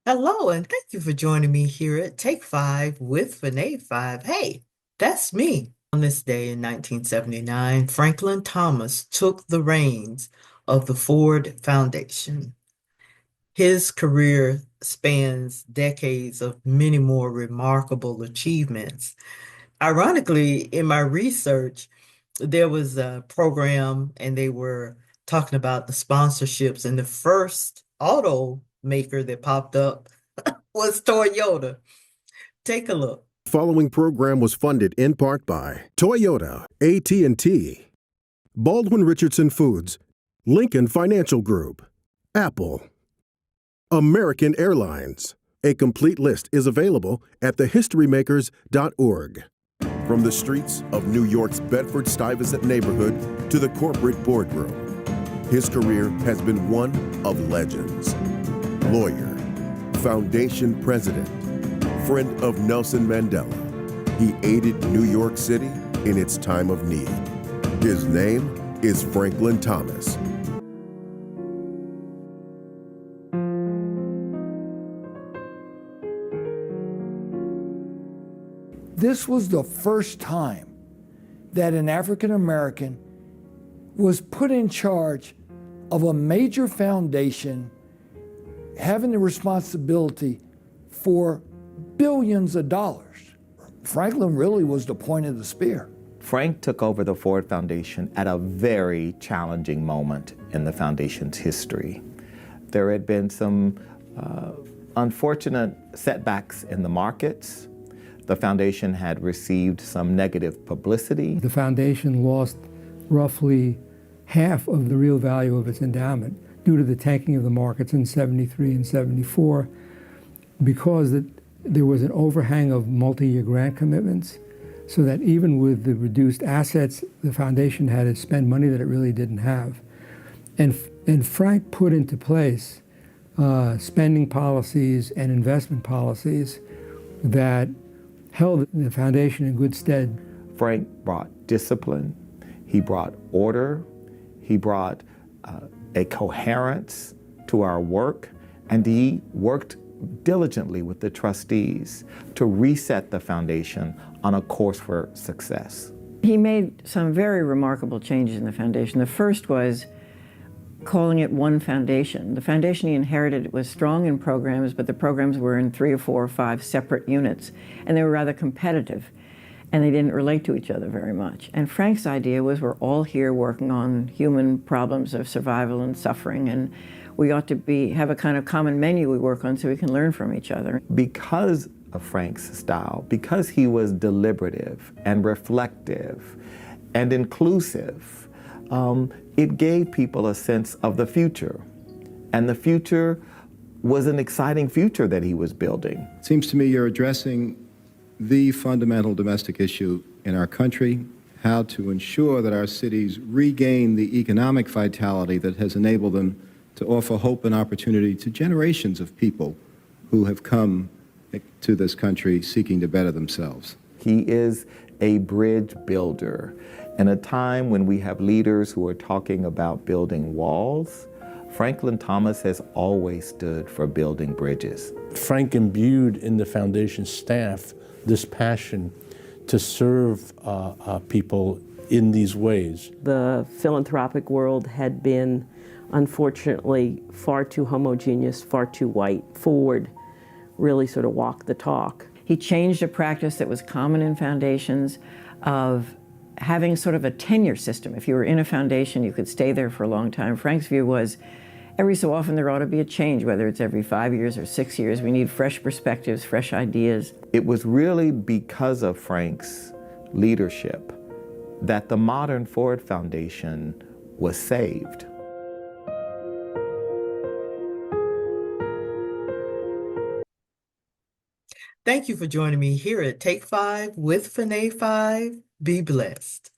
Hello, and thank you for joining me here at Take Five with Vinay Five. Hey, that's me. On this day in 1979, Franklin Thomas took the reins of the Ford Foundation. His career spans decades of many more remarkable achievements. Ironically, in my research, there was a program and they were talking about the sponsorships, and the first automaker that popped up was Toyota. Take a look. Following program was funded in part by Toyota, AT&T, Baldwin Richardson Foods, Lincoln Financial Group, Apple, American Airlines. A complete list is available at thehistorymakers.org. From the streets of New York's Bedford-Stuyvesant neighborhood to the corporate boardroom, his career has been one of legends. Lawyer, foundation president, friend of Nelson Mandela, he aided New York City in its time of need. His name is Franklin Thomas. This was the first time that an African American was put in charge of a major foundation having the responsibility for billions of dollars. Franklin really was the point of the spear. Frank took over the Ford Foundation at a very challenging moment in the foundation's history. There had been some unfortunate setbacks in the markets. The foundation had received some negative publicity. The foundation lost roughly half of the real value of its endowment due to the tanking of the markets in 73 and 74 because there was an overhang of multi-year grant commitments, so that even with the reduced assets, the foundation had to spend money that it really didn't have. And Frank put into place spending policies and investment policies that held the foundation in good stead. Frank brought discipline, he brought order, he brought a coherence to our work, and he worked diligently with the trustees to reset the foundation on a course for success. He made some very remarkable changes in the foundation. The first was calling it one foundation. The foundation he inherited was strong in programs, but the programs were in 3 or 4 or 5 separate units, and they were rather competitive, and they didn't relate to each other very much. And Frank's idea was we're all here working on human problems of survival and suffering, and we ought to have a kind of common menu we work on so we can learn from each other. Because of Frank's style, because he was deliberative and reflective and inclusive, it gave people a sense of the future. And the future was an exciting future that he was building. It seems to me you're addressing the fundamental domestic issue in our country, how to ensure that our cities regain the economic vitality that has enabled them to offer hope and opportunity to generations of people who have come to this country seeking to better themselves. He is a bridge builder. In a time when we have leaders who are talking about building walls, Franklin Thomas has always stood for building bridges. Frank imbued in the foundation staff this passion to serve people in these ways. The philanthropic world had been, unfortunately, far too homogeneous, far too white. Ford really sort of walked the talk. He changed a practice that was common in foundations of having sort of a tenure system. If you were in a foundation, you could stay there for a long time. Frank's view was every so often there ought to be a change, whether it's every 5 years or 6 years. We need fresh perspectives, fresh ideas. It was really because of Frank's leadership that the modern Ford Foundation was saved. Thank you for joining me here at Take Five with Vinay Five. Be blessed.